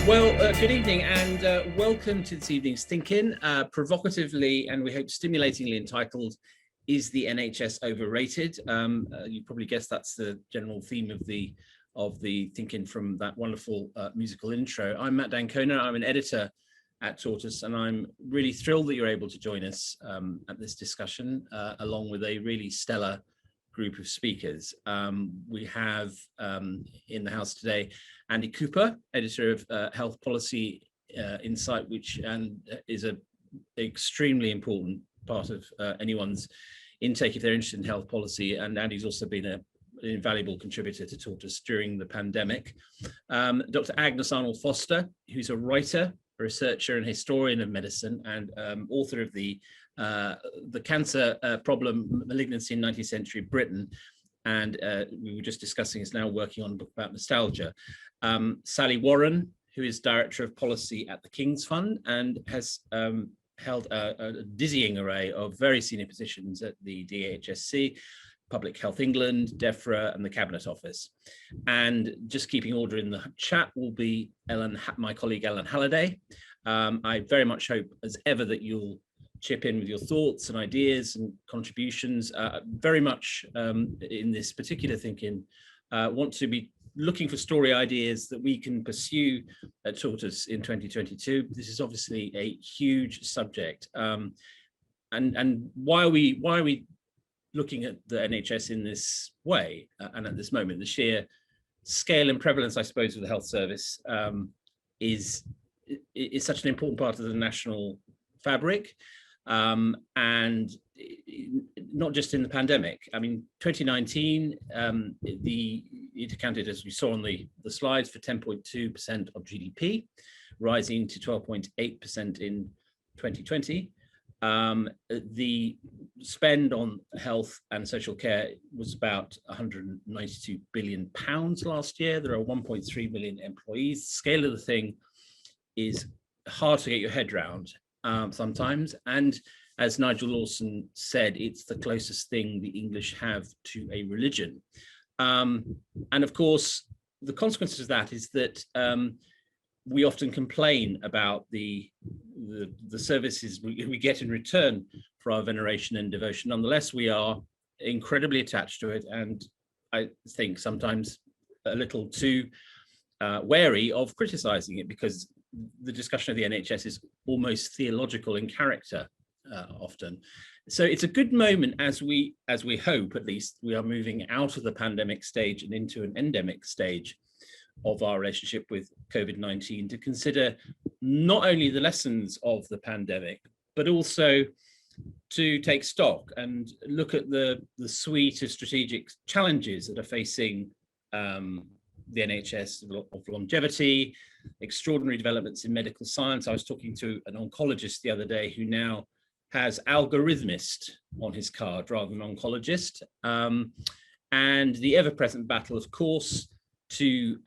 Good evening and welcome to this evening's Thinking. Provocatively and we hope stimulatingly entitled, Is the NHS Overrated? You probably guessed that's the general theme of the Thinking from that wonderful musical intro. I'm Matt Dancona, I'm an editor at Tortoise, and I'm really thrilled that you're able to join us at this discussion, along with a really stellar group of speakers. We have in the house today Andy Cooper, editor of Health Policy Insight, which is an extremely important part of anyone's intake if they're interested in health policy. And Andy's also been an invaluable contributor to Tortoise during the pandemic. Dr. Agnes Arnold-Foster, who's a writer, a researcher and historian of medicine, and author of the cancer problem, malignancy in 19th century Britain. And we were just discussing, is now working on a book about nostalgia. Sally Warren, who is Director of Policy at the King's Fund and has held a dizzying array of very senior positions at the DHSC, Public Health England, DEFRA, and the Cabinet Office. And just keeping order in the chat will be my colleague Ellen Halliday. I very much hope, as ever, that you'll chip in with your thoughts and ideas and contributions. Very much in this particular Thinking, want to be looking for story ideas that we can pursue at Tortoise in 2022. This is obviously a huge subject. And why are we looking at the NHS in this way and at this moment? The sheer scale and prevalence, I suppose, of the health service is such an important part of the national fabric. And not just in the pandemic. I mean, 2019, it accounted, as we saw on the slides, for 10.2% of GDP, rising to 12.8% in 2020. The spend on health and social care was about £192 billion last year. There are 1.3 million employees. The scale of the thing is hard to get your head around. Sometimes, and as Nigel Lawson said, it's the closest thing the English have to a religion. And of course, the consequences of that is that we often complain about the services we get in return for our veneration and devotion. Nonetheless, we are incredibly attached to it, and I think sometimes a little too wary of criticizing it, because the discussion of the NHS is almost theological in character often. So it's a good moment, as we hope, at least, we are moving out of the pandemic stage and into an endemic stage of our relationship with COVID-19, to consider not only the lessons of the pandemic, but also to take stock and look at the suite of strategic challenges that are facing the NHS, of longevity, extraordinary developments in medical science. I was talking to an oncologist the other day who now has algorithmist on his card rather than oncologist. And the ever-present battle, of course, to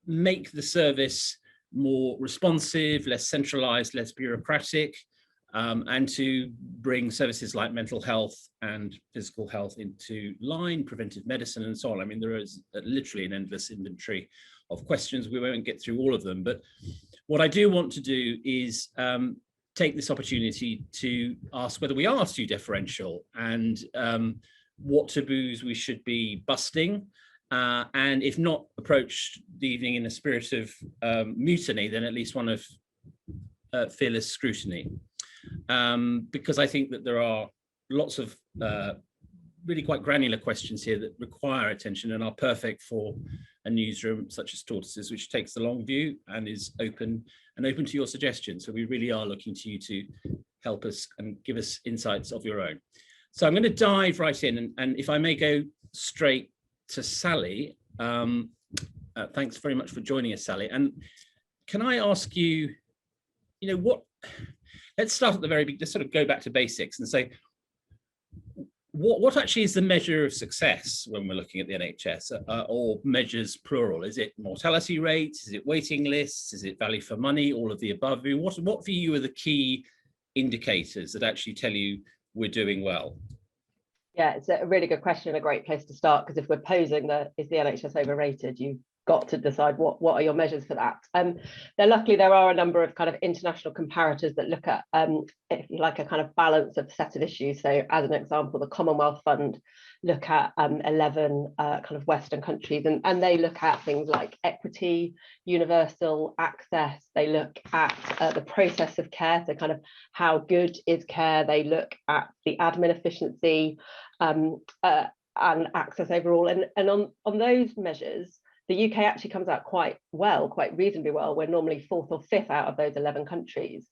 make the service more responsive, less centralized, less bureaucratic, and to bring services like mental health and physical health into line, preventive medicine and so on. I mean, there is literally an endless inventory of questions. We won't get through all of them, but what I do want to do is take this opportunity to ask whether we are too deferential, and what taboos we should be busting, and if not approach the evening in a spirit of mutiny, then at least one of fearless scrutiny. Because I think that there are lots of really quite granular questions here that require attention and are perfect for a newsroom such as Tortoise's, which takes the long view and is open to your suggestions. So we really are looking to you to help us and give us insights of your own. So I'm going to dive right in, and if I may go straight to Sally. Thanks very much for joining us, Sally. And can I ask you, let's start at the very beginning, just sort of go back to basics and say, what actually is the measure of success when we're looking at the NHS, or measures plural? Is it mortality rates? Is it waiting lists? Is it value for money? All of the above? I mean, what for you are the key indicators that actually tell you we're doing well? Yeah, it's a really good question and a great place to start, because if we're posing that is the NHS overrated, you've got to decide what are your measures for that. Luckily there are a number of kind of international comparators that look at, if you like, a kind of balance of set of issues. So as an example, the Commonwealth Fund look at 11 kind of Western countries, and they look at things like equity, universal access. They look at the process of care, so kind of how good is care. They look at the admin efficiency and access overall. And on those measures, the UK actually comes out quite reasonably well. We're normally 4th or 5th out of those 11 countries.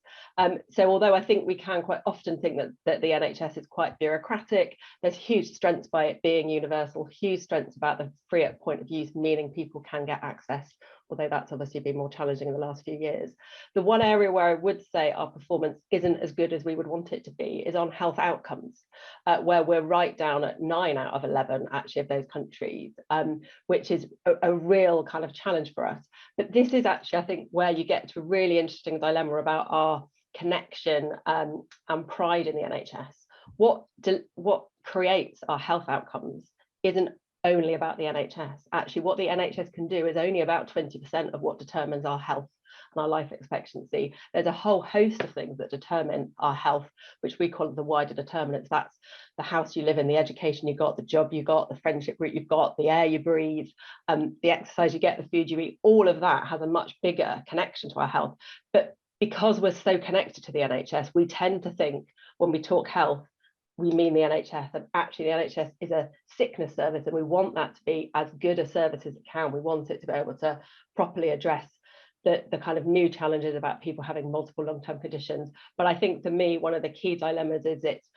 So although I think we can quite often think that the NHS is quite bureaucratic, there's huge strengths by it being universal, huge strengths about the free at point of use, meaning people can get access, although that's obviously been more challenging in the last few years. The one area where I would say our performance isn't as good as we would want it to be is on health outcomes, where we're right down at 9 out of 11 actually of those countries, which is a real kind of challenge for us. But this is actually, I think, where you get to a really interesting dilemma about our connection and pride in the NHS. What creates our health outcomes isn't only about the NHS. Actually, what the NHS can do is only about 20% of what determines our health and our life expectancy. There's a whole host of things that determine our health, which we call the wider determinants. That's the house you live in, the education you got, the job you got, the friendship group you've got, the air you breathe, the exercise you get, the food you eat. All of that has a much bigger connection to our health. But because we're so connected to the NHS, we tend to think when we talk health, we mean the NHS, and actually the NHS is a sickness service, and we want that to be as good a service as it can. We want it to be able to properly address the kind of new challenges about people having multiple long-term conditions. But I think for me, one of the key dilemmas is it's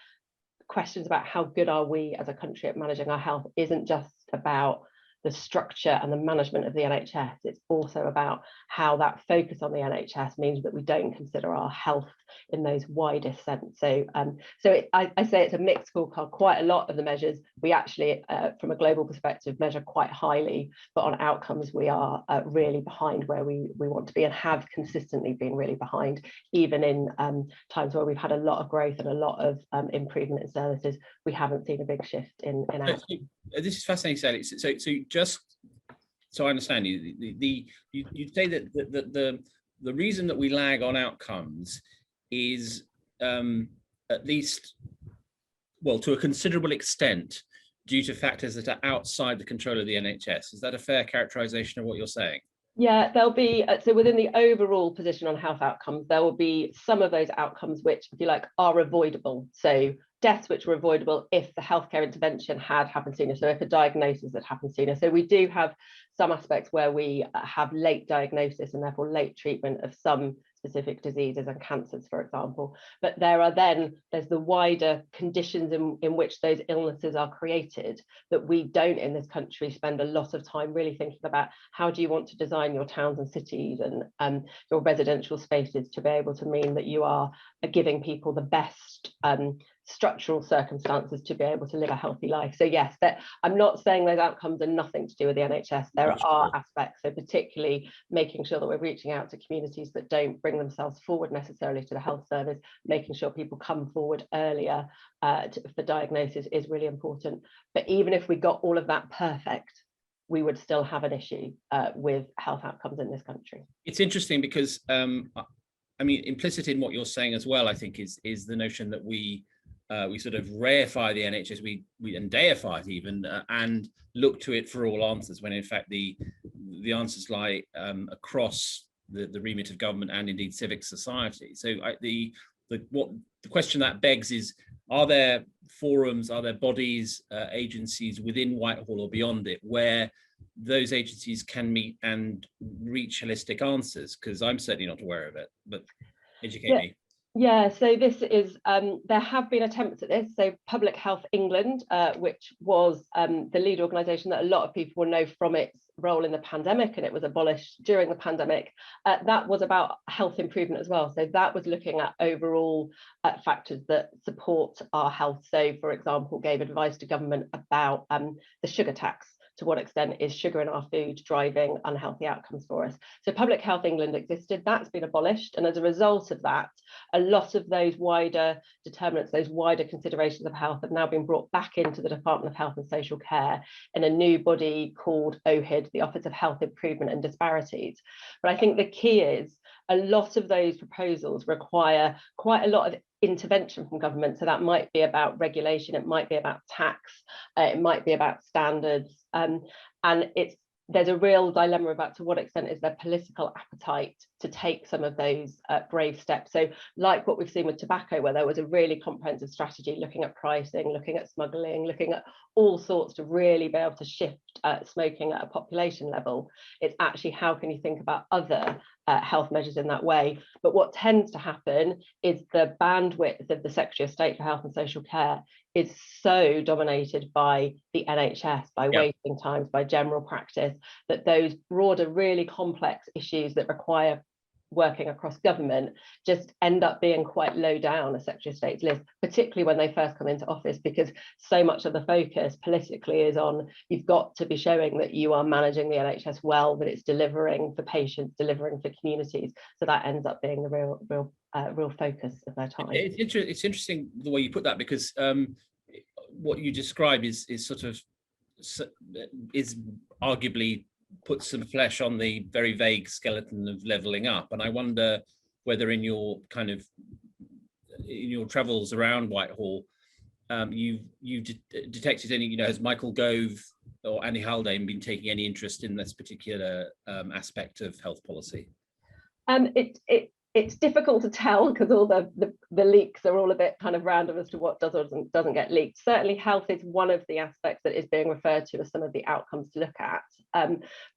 questions about how good are we as a country at managing our health isn't just about the structure and the management of the NHS. It's also about how that focus on the NHS means that we don't consider our health in those widest sense. So, I say it's a mixed scorecard. Quite a lot of the measures we actually, from a global perspective, measure quite highly, but on outcomes we are really behind where we want to be, and have consistently been really behind, even in times where we've had a lot of growth and a lot of improvement in services. We haven't seen a big shift in outcomes. This is fascinating, Sally. So just so I understand you say that the reason that we lag on outcomes is at least, well, to a considerable extent, due to factors that are outside the control of the NHS. Is that a fair characterization of what you're saying? Yeah, there'll be, so within the overall position on health outcomes, there will be some of those outcomes which, if you like, are avoidable. So deaths which were avoidable if the healthcare intervention had happened sooner, so if a diagnosis had happened sooner. So we do have some aspects where we have late diagnosis and therefore late treatment of some specific diseases and cancers, for example. But there's the wider conditions in which those illnesses are created that we don't in this country spend a lot of time really thinking about. How do you want to design your towns and cities and your residential spaces to be able to mean that you are giving people the best structural circumstances to be able to live a healthy life. So yes, I'm not saying those outcomes are nothing to do with the NHS. There are aspects, so particularly making sure that we're reaching out to communities that don't bring themselves forward necessarily to the health service, making sure people come forward earlier for diagnosis is really important. But even if we got all of that perfect, we would still have an issue with health outcomes in this country. It's interesting because I mean, implicit in what you're saying as well, I think, is the notion that we sort of reify the NHS, we and deify it even, and look to it for all answers, when in fact the answers lie across the remit of government and indeed civic society. So the question that begs is: are there forums, are there bodies, agencies within Whitehall or beyond it where those agencies can meet and reach holistic answers? Because I'm certainly not aware of it, but educate me. Yeah, so this is, there have been attempts at this. So Public Health England, which was the lead organisation that a lot of people will know from its role in the pandemic, and it was abolished during the pandemic, that was about health improvement as well. So that was looking at overall factors that support our health. So, for example, gave advice to government about the sugar tax, to what extent is sugar in our food driving unhealthy outcomes for us. So Public Health England existed, that's been abolished, and as a result of that, a lot of those wider determinants, those wider considerations of health have now been brought back into the Department of Health and Social Care in a new body called OHID, the Office of Health Improvement and Disparities. But I think the key is a lot of those proposals require quite a lot of intervention from government. So that might be about regulation, it might be about tax, it might be about standards, and there's a real dilemma about to what extent is there political appetite to take some of those brave steps. So like what we've seen with tobacco, where there was a really comprehensive strategy looking at pricing, looking at smuggling, looking at all sorts to really be able to shift smoking at a population level. It's actually how can you think about other health measures in that way. But what tends to happen is the bandwidth of the Secretary of State for Health and Social Care is so dominated by the NHS, by waiting times, by general practice, that those broader, really complex issues that require working across government just end up being quite low down a Secretary of State's list, particularly when they first come into office, because so much of the focus politically is on you've got to be showing that you are managing the NHS well, that it's delivering for patients, delivering for communities. So that ends up being the real focus of their time. It's interesting the way you put that, because what you describe is arguably put some flesh on the very vague skeleton of levelling up. And I wonder whether in your travels around Whitehall, you detected any, has Michael Gove or Annie Haldane been taking any interest in this particular aspect of health policy? It's difficult to tell because all the leaks are all a bit kind of random as to what does or doesn't get leaked. Certainly health is one of the aspects that is being referred to as some of the outcomes to look at.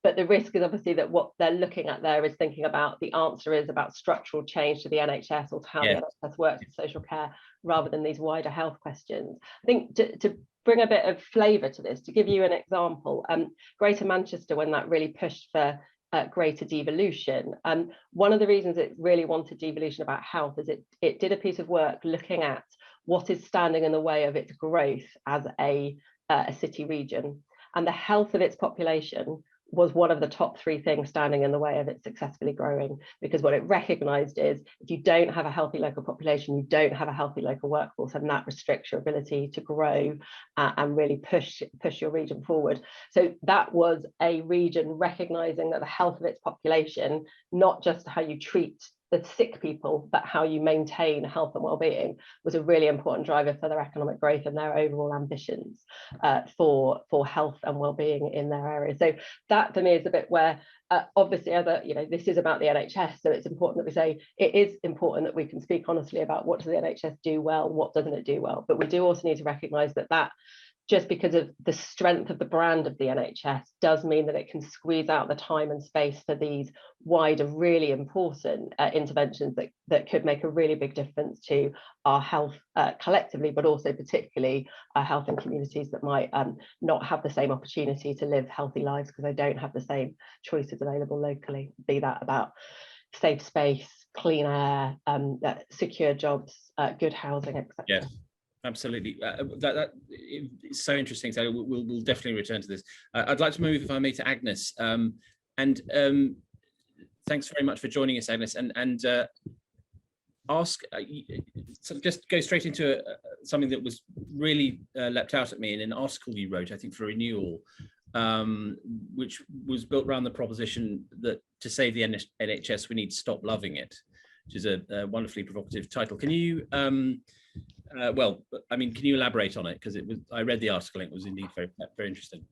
But the risk is obviously that what they're looking at there is thinking about the answer is about structural change to the NHS or to how the NHS works with social care, rather than these wider health questions. I think to bring a bit of flavour to this, to give you an example, Greater Manchester, when that really pushed for greater devolution. One of the reasons it really wanted devolution about health is it did a piece of work looking at what is standing in the way of its growth as a city region. And the health of its population was one of the top three things standing in the way of it successfully growing, because what it recognised is if you don't have a healthy local population, you don't have a healthy local workforce, and that restricts your ability to grow and really push your region forward. So that was a region recognising that the health of its population, not just how you treat the sick people, but how you maintain health and well-being, was a really important driver for their economic growth and their overall ambitions for health and well-being in their area. So that for me is a bit where obviously this is about the NHS, so it's important that we say it is important that we can speak honestly about what does the NHS do well, what doesn't it do well, but we do also need to recognise that just because of the strength of the brand of the NHS does mean that it can squeeze out the time and space for these wider, really important interventions that could make a really big difference to our health collectively, but also particularly our health in communities that might not have the same opportunity to live healthy lives because they don't have the same choices available locally, be that about safe space, clean air, secure jobs, good housing, etc. Yeah. Absolutely, that is so interesting. So we'll definitely return to this. I'd like to move, if I may, to Agnes. Thanks very much for joining us, Agnes. And ask, sort of just go straight into something that was really leapt out at me in an article you wrote, I think, for Renewal, which was built around the proposition that to save the NHS, we need to stop loving it, which is a wonderfully provocative title. Can you? Can you elaborate on it? Because I read the article and it was indeed very, very interesting.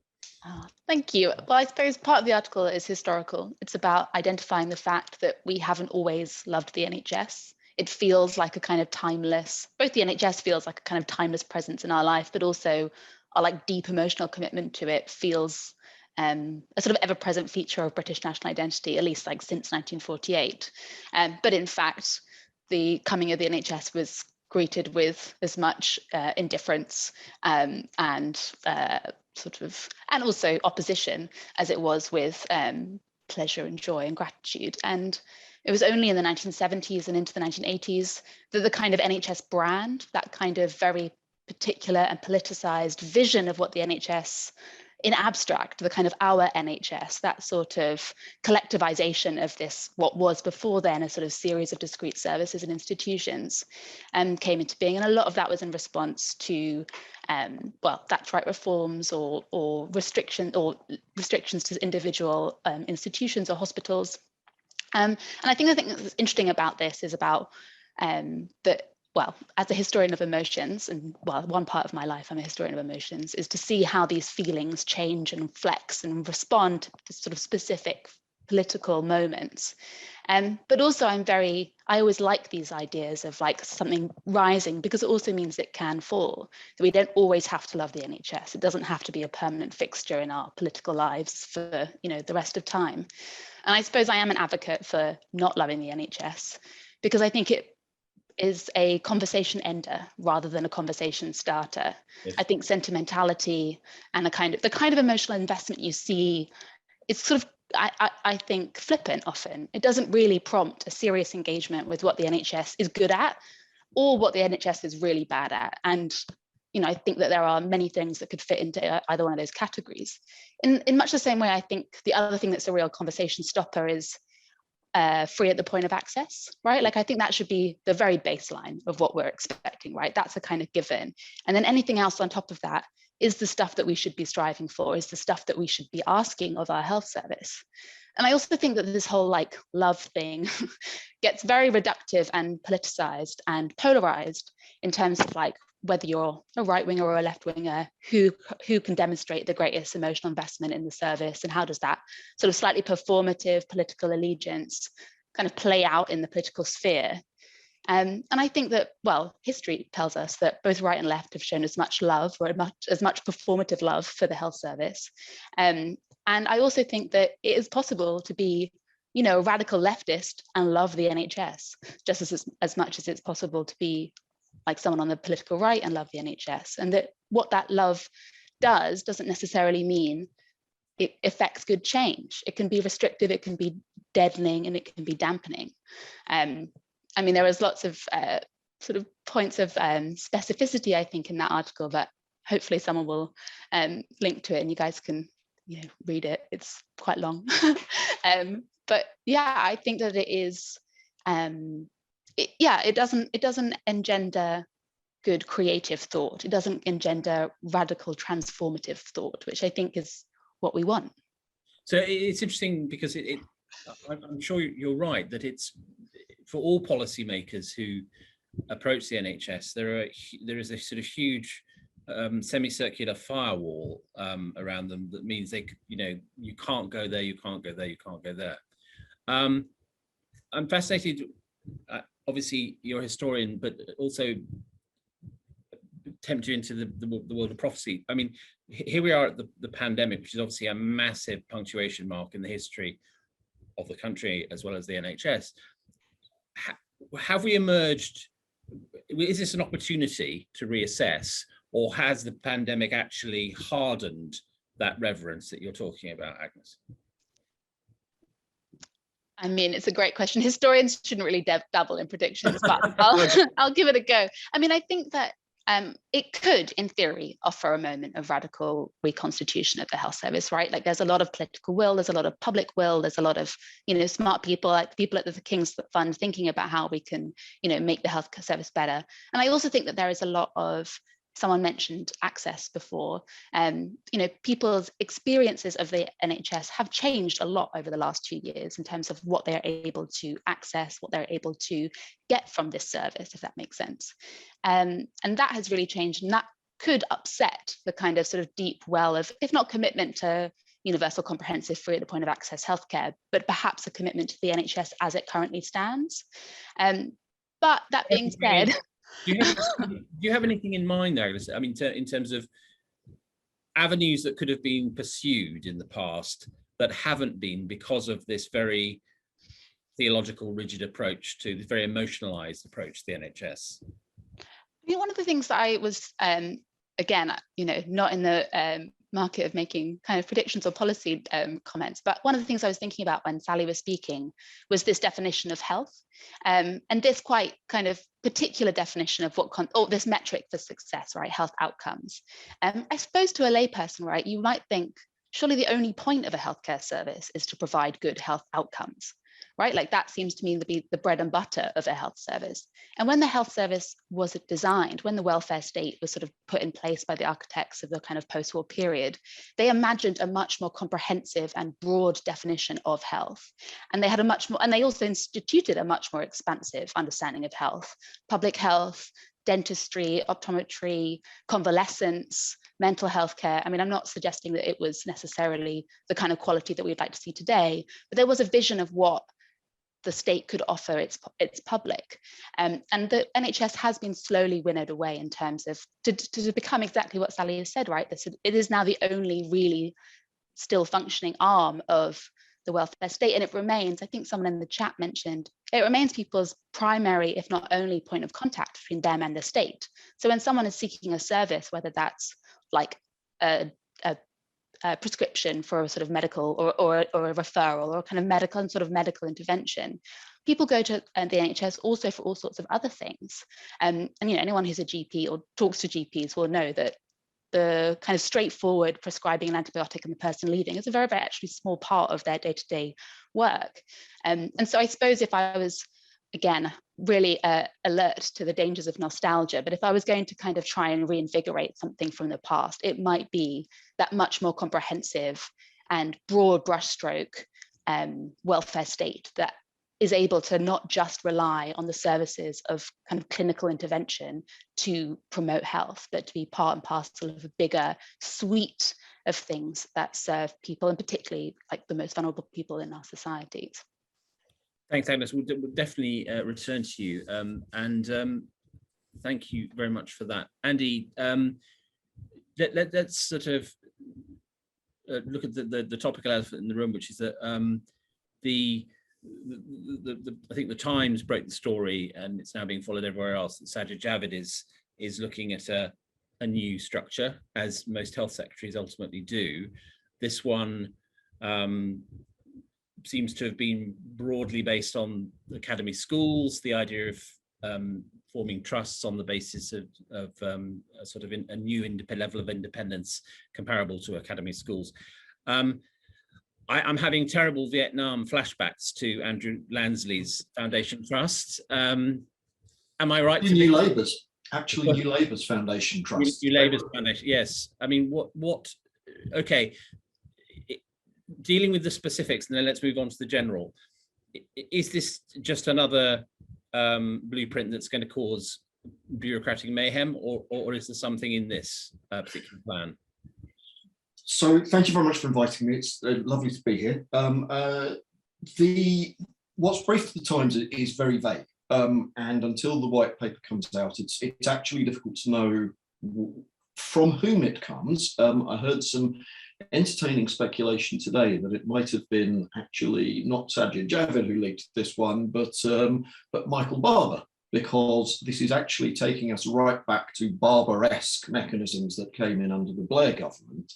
Thank you. Well, I suppose part of the article is historical. It's about identifying the fact that we haven't always loved the NHS. It feels like a kind of timeless, both the NHS feels like a kind of timeless presence in our life, but also our deep emotional commitment to it feels a sort of ever-present feature of British national identity, at least since 1948. But in fact, the coming of the NHS was greeted with as much indifference and also opposition as it was with pleasure and joy and gratitude. And it was only in the 1970s and into the 1980s that the kind of NHS brand, that kind of very particular and politicized vision of what the NHS in abstract, the kind of our NHS, that sort of collectivization of this, what was before then a sort of series of discrete services and institutions, came into being. And a lot of that was in response to, well, that's right reforms or restrictions to individual institutions or hospitals. And I think the thing that's interesting about this is about that, well, as a historian of emotions, and well, one part of my life, I'm a historian of emotions, is to see how these feelings change and flex and respond to sort of specific political moments. But also I always like these ideas of like something rising, because it also means it can fall. So we don't always have to love the NHS. It doesn't have to be a permanent fixture in our political lives for, you know, the rest of time. And I suppose I am an advocate for not loving the NHS, because I think it is a conversation ender rather than a conversation starter. Yes. I think sentimentality and the kind of emotional investment you see, it's sort of, I think, flippant often. It doesn't really prompt a serious engagement with what the NHS is good at or what the NHS is really bad at. And, you know, I think that there are many things that could fit into either one of those categories. In much the same way, I think the other thing that's a real conversation stopper is free at the point of access, right? Like, I think that should be the very baseline of what we're expecting, right? That's a kind of given. And then anything else on top of that is the stuff that we should be striving for, is the stuff that we should be asking of our health service. And I also think that this whole like love thing gets very reductive and politicized and polarized in terms of like whether you're a right winger or a left winger, who can demonstrate the greatest emotional investment in the service, and how does that sort of slightly performative political allegiance kind of play out in the political sphere. And I think that, well, history tells us that both right and left have shown as much love, or as much performative love for the health service. And I also think that it is possible to be, you know, a radical leftist and love the NHS, just as much as it's possible to be like someone on the political right and love the NHS. And that what that love doesn't necessarily mean it affects good change. It can be restrictive, it can be deadening, and it can be dampening. I mean, there was lots of sort of points of specificity, I think, in that article that hopefully someone will link to it and you guys can, you know, read it. It's quite long. But yeah, I think that it is, it doesn't engender good creative thought. It doesn't engender radical transformative thought, which I think is what we want. So it's interesting because I'm sure you're right that it's for all policymakers who approach the NHS, there is a sort of huge semicircular firewall around them that means they, you know, you can't go there, you can't go there, you can't go there. I'm fascinated. Obviously, you're a historian, but also tempt you into the world of prophecy. I mean, here we are at the pandemic, which is obviously a massive punctuation mark in the history of the country as well as the NHS. Have we emerged? Is this an opportunity to reassess, or has the pandemic actually hardened that reverence that you're talking about, Agnes? I mean, it's a great question. Historians shouldn't really dabble in predictions, but I'll give it a go. I mean, I think that it could, in theory, offer a moment of radical reconstitution of the health service, right? Like, there's a lot of political will, there's a lot of public will, there's a lot of, you know, smart people, like people at the King's Fund, thinking about how we can, you know, make the health service better. And I also think that there is a lot of, someone mentioned access before, you know, people's experiences of the NHS have changed a lot over the last 2 years in terms of what they're able to access, what they're able to get from this service, if that makes sense. And that has really changed, and that could upset the kind of sort of deep well of, if not commitment to universal comprehensive free at the point of access healthcare, but perhaps a commitment to the NHS as it currently stands. But that being said, do you have anything in mind there? I mean, in terms of avenues that could have been pursued in the past that haven't been because of this very theological, rigid approach to the very emotionalized approach to the NHS? I mean, one of the things that I was, again, you know, not in the market of making kind of predictions or policy comments, but one of the things I was thinking about when Sally was speaking was this definition of health, and this quite kind of particular definition of or this metric for success, right? Health outcomes. I suppose to a layperson, right, you might think, surely the only point of a healthcare service is to provide good health outcomes, right? Like that seems to me to be the bread and butter of a health service. And when the health service was designed, when the welfare state was sort of put in place by the architects of the kind of post-war period, they imagined a much more comprehensive and broad definition of health. And they had and they also instituted a much more expansive understanding of health, public health, dentistry, optometry, convalescence, mental health care. I mean, I'm not suggesting that it was necessarily the kind of quality that we'd like to see today, but there was a vision of what the state could offer its public. And the NHS has been slowly winnowed away in terms of to become exactly what Sally has said, right? It is now the only really still functioning arm of the welfare state. And it remains, I think someone in the chat mentioned, it remains people's primary, if not only, point of contact between them and the state. So when someone is seeking a service, whether that's like a prescription for a sort of medical or a referral or a kind of medical intervention, people go to the NHS also for all sorts of other things. And you know, anyone who's a GP or talks to GPs will know that the kind of straightforward prescribing an antibiotic and the person leaving is a very, very actually small part of their day-to-day work. And so I suppose if I was, again, really alert to the dangers of nostalgia, but if I was going to kind of try and reinvigorate something from the past, it might be that much more comprehensive and broad brushstroke welfare state that is able to not just rely on the services of kind of clinical intervention to promote health, but to be part and parcel of a bigger suite of things that serve people, and particularly like the most vulnerable people in our societies. Thanks, Agnes. We'll definitely return to you. Thank you very much for that. Andy, let's sort of look at the topical elephant in the room, which is that I think the Times broke the story, and it's now being followed everywhere else, that Sajid Javid is looking at a new structure, as most health secretaries ultimately do. This one seems to have been broadly based on academy schools, the idea of forming trusts on the basis of a sort of a new level of independence comparable to academy schools. I'm having terrible Vietnam flashbacks to Andrew Lansley's Foundation Trust. Am I right? New Labour's, actually New Labour's Foundation Trust. New Labour's Foundation, yes. I mean, what? Okay, dealing with the specifics, and then let's move on to the general. Is this just another blueprint that's going to cause bureaucratic mayhem, or is there something in this particular plan? So thank you very much for inviting me. It's lovely to be here. What's briefed the Times is very vague, and until the white paper comes out, it's actually difficult to know from whom it comes. I heard some entertaining speculation today that it might have been actually not Sajid Javid who leaked this one, but Michael Barber, because this is actually taking us right back to Barber-esque mechanisms that came in under the Blair government.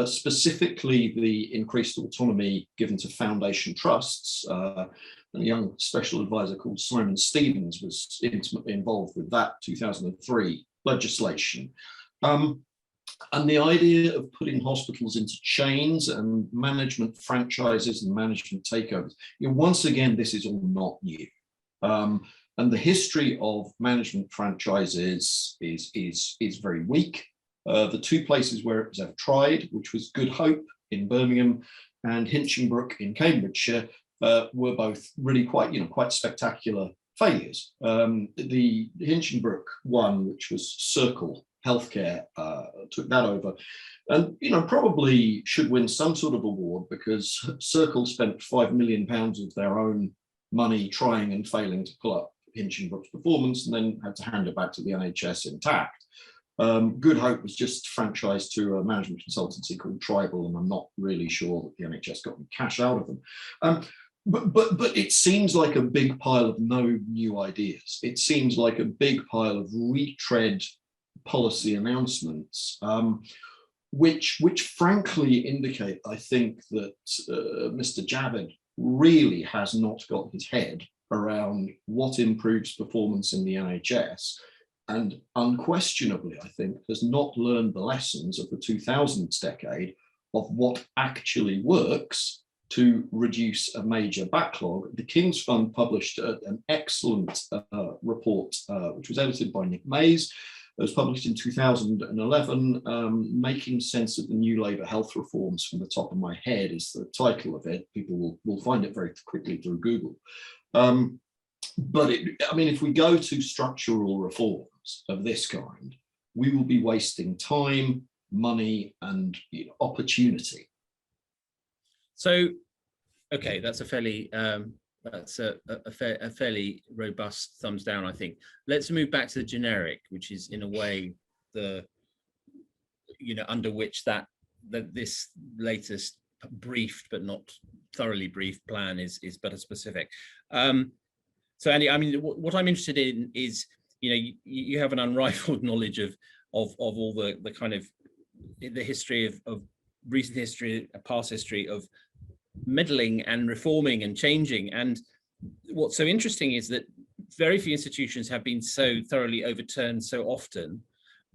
Specifically, the increased autonomy given to foundation trusts. A young special advisor called Simon Stevens was intimately involved with that 2003 legislation. And the idea of putting hospitals into chains and management franchises and management takeovers, once again, this is all not new. And the history of management franchises is very weak. The two places where it was ever tried, which was Good Hope in Birmingham and Hinchinbrook in Cambridgeshire, were both really quite spectacular failures. The Hinchinbrook one, which was Circle Healthcare, took that over, and probably should win some sort of award, because Circle spent £5 million of their own money trying and failing to pull up Hinchinbrook's performance, and then had to hand it back to the NHS intact. Good Hope was just franchised to a management consultancy called Tribal, and I'm not really sure that the NHS got any cash out of them. But it seems like a big pile of no new ideas. It seems like a big pile of retread policy announcements, which frankly indicate, I think, that Mr. Javid really has not got his head around what improves performance in the NHS, and unquestionably, I think, has not learned the lessons of the 2000s decade of what actually works to reduce a major backlog. The King's Fund published an excellent report, which was edited by Nick Mays. It was published in 2011, Making Sense of the New Labour Health Reforms from the top of my head is the title of it. People will find it very quickly through Google. But I mean, if we go to structural reforms of this kind, we will be wasting time, money, and opportunity. So, okay, that's a fairly fairly robust thumbs down, I think. Let's move back to the generic, which is in a way the under which this latest briefed but not thoroughly briefed plan is better specific. So Andy, I mean, what I'm interested in is you have an unrivaled knowledge of all the kind of the history of recent history, past history of meddling and reforming and changing. And what's so interesting is that very few institutions have been so thoroughly overturned so often.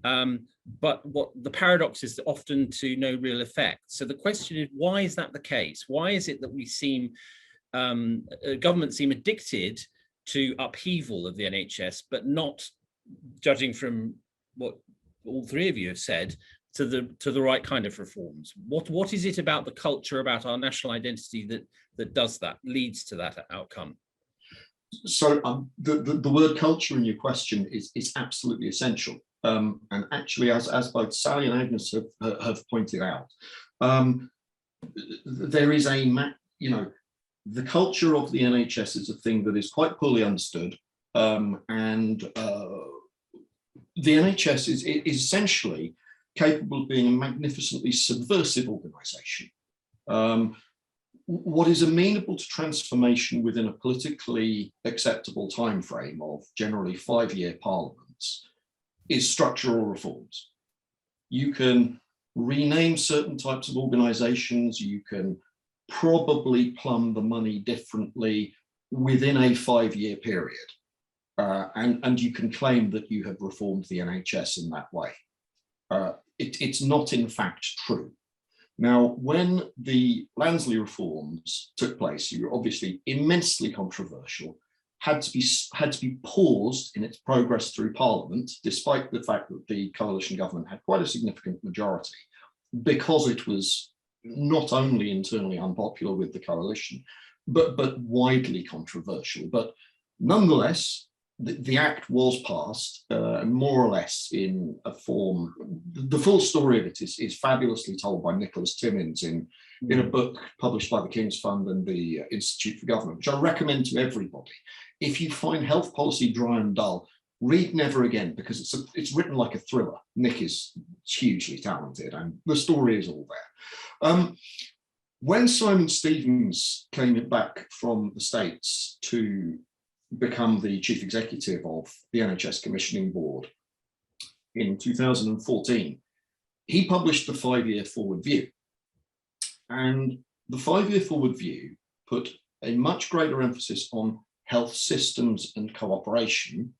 But what the paradox is often to no real effect. So the question is, why is that the case? Why is it that we seem, governments seem addicted to upheaval of the NHS, but not, judging from what all three of you have said, to the right kind of reforms? What is it about the culture, about our national identity that does that, leads to that outcome? So the word culture in your question is absolutely essential. And actually, as both Sally and Agnes have pointed out, there is the culture of the NHS is a thing that is quite poorly understood, and the NHS is essentially capable of being a magnificently subversive organisation. What is amenable to transformation within a politically acceptable timeframe of generally 5-year parliaments is structural reforms. You can rename certain types of organisations, you can probably plumb the money differently within a 5-year period. And you can claim that you have reformed the NHS in that way. It's not in fact true. Now, when the Lansley reforms took place, you were obviously immensely controversial, had to be paused in its progress through Parliament, despite the fact that the coalition government had quite a significant majority, because it was not only internally unpopular with the coalition, but widely controversial. But nonetheless, the Act was passed more or less in a form. The full story of it is fabulously told by Nicholas Timmins in a book published by the King's Fund and the Institute for Government, which I recommend to everybody. If you find health policy dry and dull, read Never Again, because it's written like a thriller. Nick is hugely talented and the story is all there. When Simon Stevens came back from the States to become the chief executive of the NHS Commissioning Board in 2014, he published the 5-year forward view. And the 5-year forward view put a much greater emphasis on health systems and cooperation,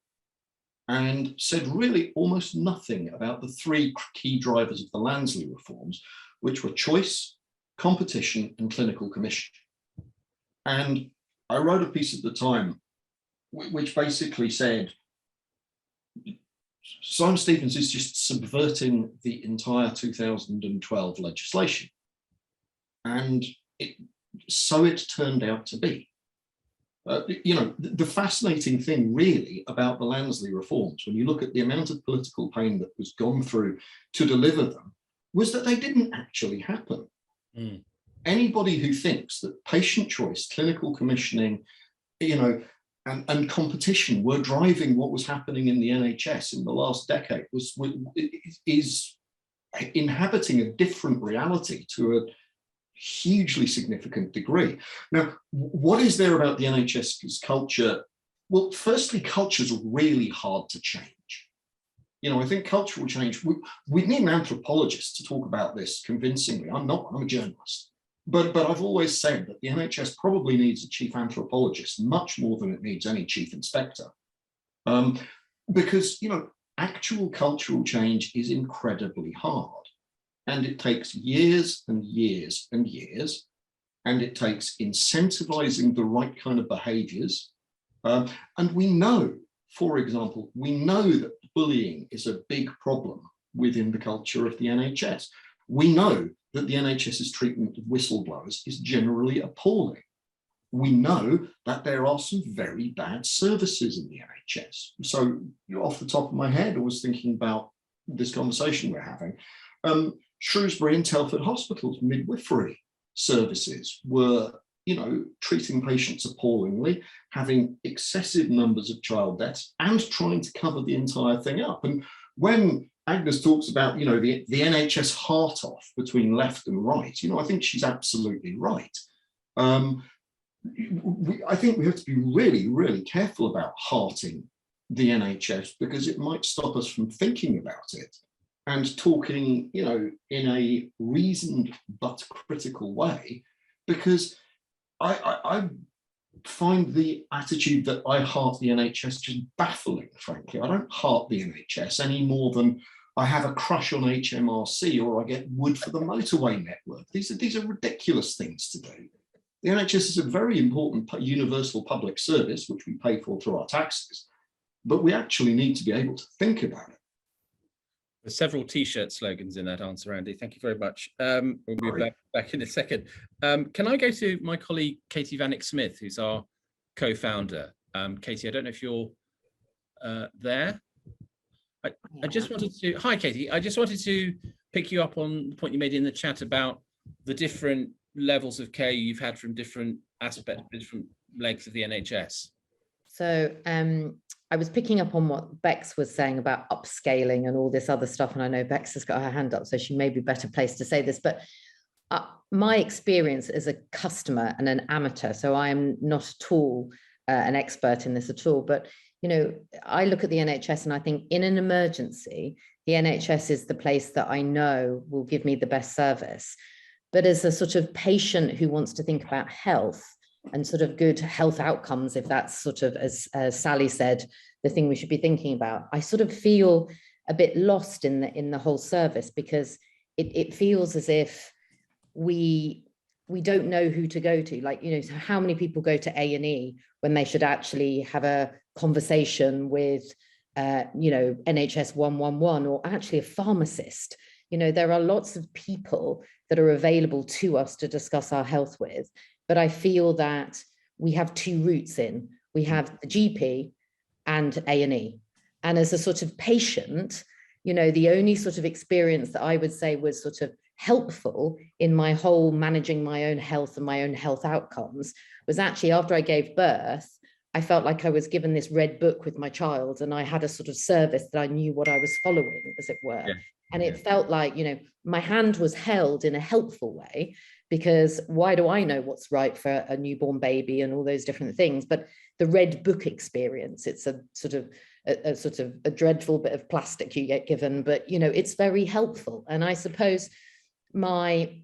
and said really almost nothing about the 3 key drivers of the Lansley reforms, which were choice, competition, and clinical commission. And I wrote a piece at the time which basically said, Simon Stevens is just subverting the entire 2012 legislation. And so it turned out to be. The fascinating thing really about the Lansley reforms, when you look at the amount of political pain that was gone through to deliver them, was that they didn't actually happen. Anybody who thinks that patient choice, clinical commissioning, and competition were driving what was happening in the NHS in the last decade is inhabiting a different reality to a hugely significant degree. Now, what is there about the NHS's culture? Well, firstly, cultures are really hard to change. I think cultural change, we need an anthropologist to talk about this convincingly. I'm a journalist. But I've always said that the NHS probably needs a chief anthropologist much more than it needs any chief inspector. Because, actual cultural change is incredibly hard. And it takes years and years and years. And it takes incentivizing the right kind of behaviors. And we know, for example, that bullying is a big problem within the culture of the NHS. We know that the NHS's treatment of whistleblowers is generally appalling. We know that there are some very bad services in the NHS. So off the top of my head, I was thinking about this conversation we're having. Shrewsbury and Telford hospitals midwifery services were, treating patients appallingly, having excessive numbers of child deaths and trying to cover the entire thing up. And when Agnes talks about, the NHS heart off between left and right, I think she's absolutely right. I think we have to be really, really careful about hearting the NHS because it might stop us from thinking about it and talking, in a reasoned but critical way, because I find the attitude that I heart the NHS just baffling, frankly. I don't heart the NHS any more than I have a crush on HMRC or I get wood for the motorway network. These are ridiculous things to do. The NHS is a very important universal public service, which we pay for through our taxes, but we actually need to be able to think about it. There's several T-shirt slogans in that answer, Andy. Thank you very much. We'll be back in a second. Can I go to my colleague, Katie Vanek-Smith, who's our co-founder? Katie, I don't know if you're there. I just wanted to, hi, Katie. I just wanted to pick you up on the point you made in the chat about the different levels of care you've had from different aspects, different legs of the NHS. So I was picking up on what Bex was saying about upscaling and all this other stuff. And I know Bex has got her hand up, so she may be better placed to say this. But my experience as a customer and an amateur, so I am not at all an expert in this at all. But, I look at the NHS and I think in an emergency, the NHS is the place that I know will give me the best service. But as a sort of patient who wants to think about health, and sort of good health outcomes, if that's sort of, as Sally said, the thing we should be thinking about, I sort of feel a bit lost in the whole service, because it feels as if we don't know who to go to. Like, so how many people go to A&E when they should actually have a conversation with, NHS 111 or actually a pharmacist? There are lots of people that are available to us to discuss our health with. But I feel that we have two routes in. We have the GP and A&E. And as a sort of patient, the only sort of experience that I would say was sort of helpful in my whole managing my own health and my own health outcomes was actually after I gave birth, I felt like I was given this red book with my child, and I had a sort of service that I knew what I was following, as it were. Yeah. And it felt like, my hand was held in a helpful way, because why do I know what's right for a newborn baby and all those different things? But the red book experience, it's a sort of a dreadful bit of plastic you get given, but it's very helpful. And I suppose my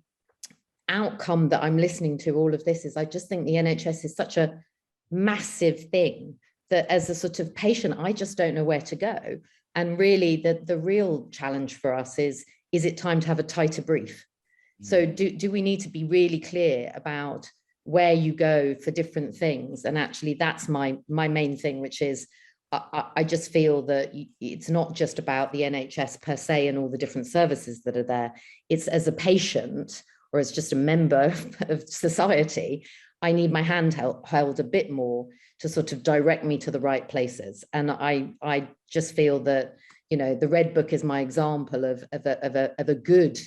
outcome that I'm listening to all of this is I just think the NHS is such a massive thing that as a sort of patient, I just don't know where to go. And really the real challenge for us is it time to have a tighter brief? So do we need to be really clear about where you go for different things? And actually that's my main thing, which is I just feel that it's not just about the NHS per se and all the different services that are there. It's as a patient or as just a member of society, I need my hand held a bit more to sort of direct me to the right places. And I just feel that, the Red Book is my example of a good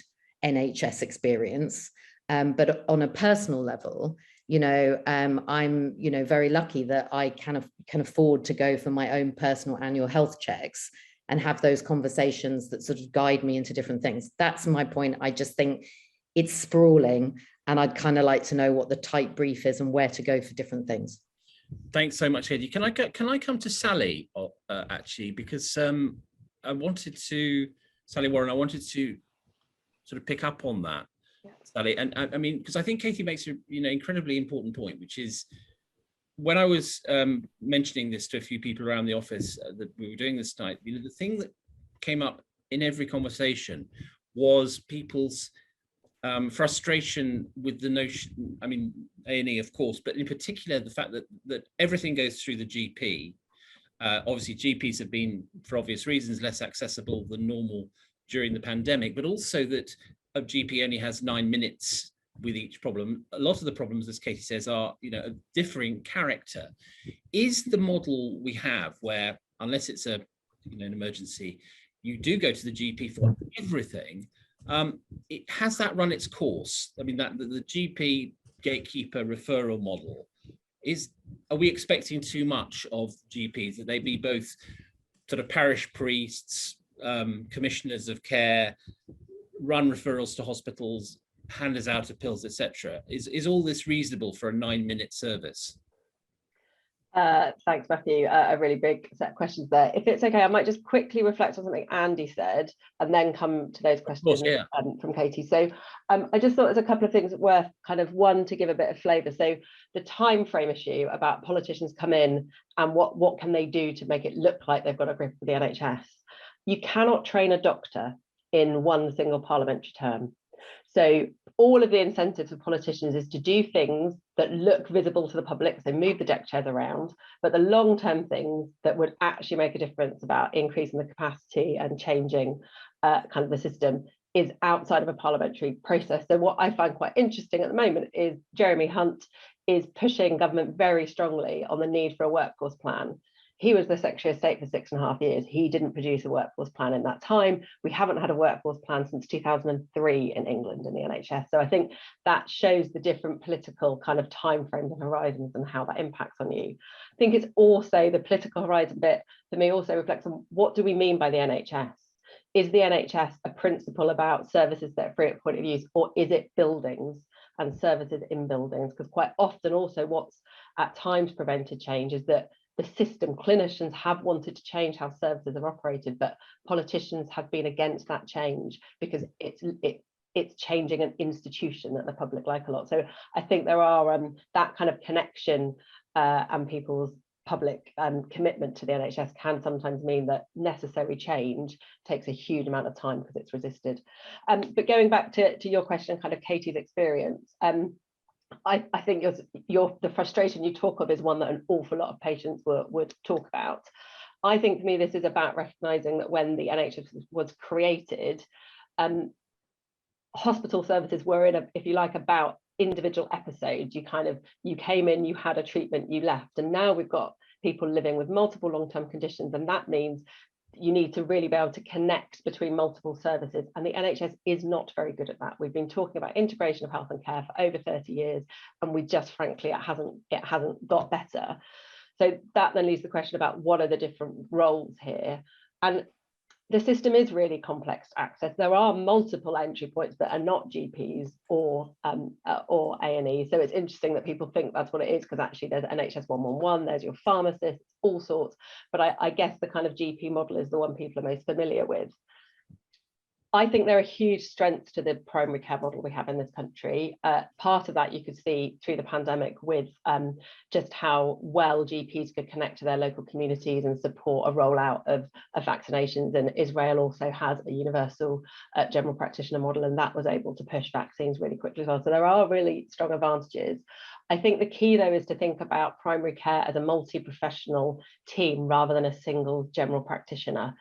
NHS experience. But on a personal level, I'm, very lucky that I can afford to go for my own personal annual health checks and have those conversations that sort of guide me into different things. That's my point. I just think it's sprawling, and I'd kind of like to know what the tight brief is and where to go for different things. Thanks so much, Katie. Can I come to Sally actually, because I wanted to, Sally Warren, I wanted to sort of pick up on that, Sally, and I mean, because I think Katie makes a incredibly important point, which is when I was mentioning this to a few people around the office that we were doing this night, the thing that came up in every conversation was people's frustration with the notion, I mean, A&E, of course, but in particular, the fact that everything goes through the GP. Obviously, GPs have been, for obvious reasons, less accessible than normal during the pandemic, but also that a GP only has 9 minutes with each problem. A lot of the problems, as Katie says, are of differing character. Is the model we have where, unless it's an emergency, you do go to the GP for everything, has that run its course? I mean, that the GP gatekeeper referral model, are we expecting too much of GPs, that they be both sort of parish priests, commissioners of care, run referrals to hospitals, handers out of pills, etc.? Is all this reasonable for a 9-minute service? Thanks, Matthew. A really big set of questions there. If it's okay, I might just quickly reflect on something Andy said and then come to those questions from Katie. So I just thought there's a couple of things worth one, to give a bit of flavour. So the time frame issue about politicians come in and what can they do to make it look like they've got a grip of the NHS. You cannot train a doctor in one single parliamentary term. So all of the incentives for politicians is to do things that look visible to the public, so move the deck chairs around, but the long-term things that would actually make a difference about increasing the capacity and changing the system is outside of a parliamentary process. So what I find quite interesting at the moment is Jeremy Hunt is pushing government very strongly on the need for a workforce plan. He was the Secretary of State for 6.5 years. He didn't produce a workforce plan in that time. We haven't had a workforce plan since 2003 in England in the NHS. So I think that shows the different political timeframes and horizons and how that impacts on you. I think it's also the political horizon bit for me also reflects on what do we mean by the NHS? Is the NHS a principle about services that are free at point of use, or is it buildings and services in buildings? Because quite often also what's at times prevented change is that the system, clinicians have wanted to change how services are operated, but politicians have been against that change because it's changing an institution that the public like a lot. So I think there are that kind of connection and people's public commitment to the NHS can sometimes mean that necessary change takes a huge amount of time because it's resisted. But going back to your question, Katie's experience, I think the frustration you talk of is one that an awful lot of patients would talk about. I think for me, this is about recognising that when the NHS was created, hospital services were in if you like, about individual episodes. You came in, you had a treatment, you left. And now we've got people living with multiple long-term conditions. And that means you need to really be able to connect between multiple services, and the NHS is not very good at that. We've been talking about integration of health and care for over 30 years, and we just frankly it hasn't got better. So that then leaves the question about what are the different roles here, and the system is really complex to access. There are multiple entry points that are not GPs or A&E. So it's interesting that people think that's what it is, because actually there's NHS 111, there's your pharmacist, all sorts. But I guess the kind of GP model is the one people are most familiar with. I think there are huge strengths to the primary care model we have in this country. Part of that you could see through the pandemic with just how well GPs could connect to their local communities and support a rollout of vaccinations. And Israel also has a universal general practitioner model, and that was able to push vaccines really quickly as well. So there are really strong advantages. I think the key, though, is to think about primary care as a multi-professional team rather than a single general practitioner.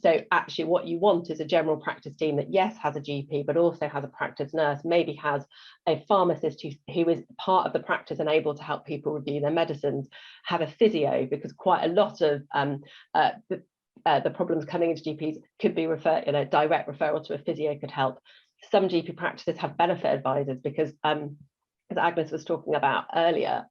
So actually what you want is a general practice team that, yes, has a GP, but also has a practice nurse, maybe has a pharmacist who is part of the practice and able to help people review their medicines, have a physio, because quite a lot of the problems coming into GPs could be direct referral to a physio could help. Some GP practices have benefit advisors because as Agnes was talking about earlier,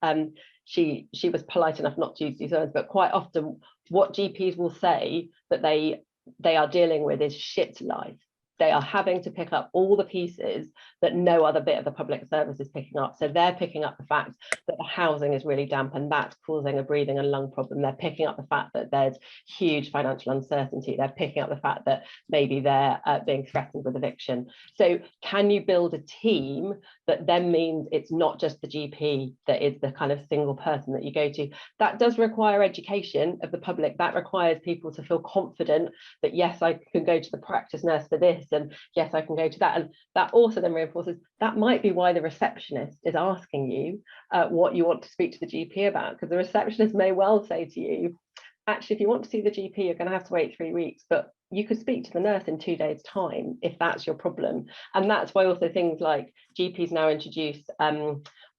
she was polite enough not to use these words, but quite often what GPs will say that they are dealing with is shit life. they are having to pick up all the pieces that no other bit of the public service is picking up. So they're picking up the fact that the housing is really damp and that's causing a breathing and lung problem. They're picking up the fact that there's huge financial uncertainty. They're picking up the fact that maybe they're being threatened with eviction. So can you build a team that then means it's not just the GP that is the kind of single person that you go to? That does require education of the public. That requires people to feel confident that yes, I can go to the practice nurse for this, and yes, I can go to that. And that also then reinforces that might be why the receptionist is asking you what you want to speak to the GP about, because the receptionist may well say to you, actually, if you want to see the GP, you're going to have to wait 3 weeks, but you could speak to the nurse in 2 days' time if that's your problem. And that's why also things like GPs now introduce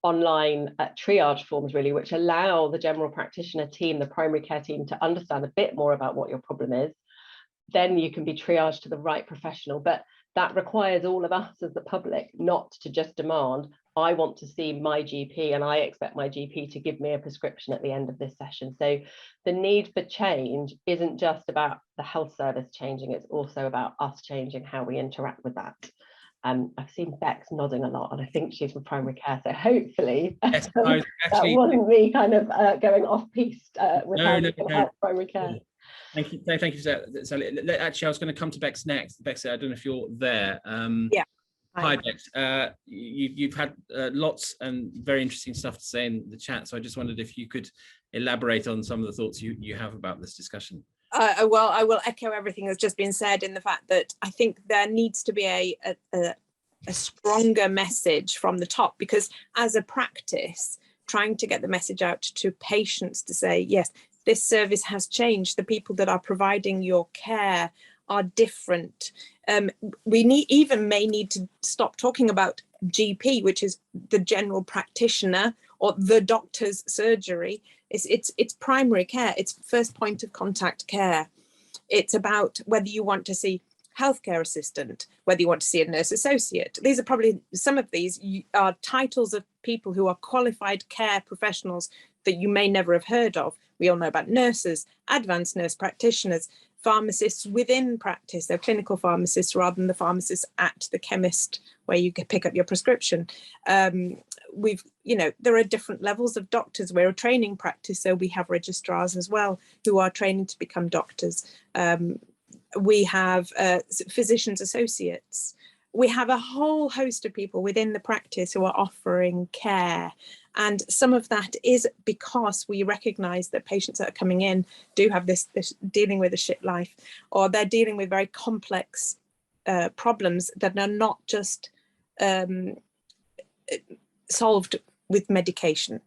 online triage forms, really, which allow the general practitioner team, the primary care team, to understand a bit more about what your problem is. Then you can be triaged to the right professional. But that requires all of us as the public not to just demand, I want to see my GP and I expect my GP to give me a prescription at the end of this session. So the need for change isn't just about the health service changing, it's also about us changing how we interact with that. I've seen Bex nodding a lot, and I think she's from primary care, so hopefully Yes, that wasn't me kind of going off-piste with how we can help primary care. Thank you. Thank you, Sally. Actually, I was going to come to Bex next. Bex, I don't know if you're there. Yeah. Hi, Bex. You've had lots and very interesting stuff to say in the chat, so I just wondered if you could elaborate on some of the thoughts you have about this discussion. Well, I will echo everything that's just been said, in the fact that I think there needs to be a stronger message from the top, because as a practice, trying to get the message out to patients to say, yes, this service has changed. The people that are providing your care are different. We may need to stop talking about GP, which is the general practitioner or the doctor's surgery. It's primary care. It's first point of contact care. It's about whether you want to see healthcare assistant, whether you want to see a nurse associate. These are probably, some of these are titles of people who are qualified care professionals that you may never have heard of. We all know about nurses, advanced nurse practitioners, pharmacists within practice. They're clinical pharmacists rather than the pharmacists at the chemist where you can pick up your prescription. There are different levels of doctors. We're a training practice, so we have registrars as well who are training to become doctors. We have physicians associates. We have a whole host of people within the practice who are offering care. And some of that is because we recognise that patients that are coming in do have this dealing with a shit life, or they're dealing with very complex problems that are not just solved with medication.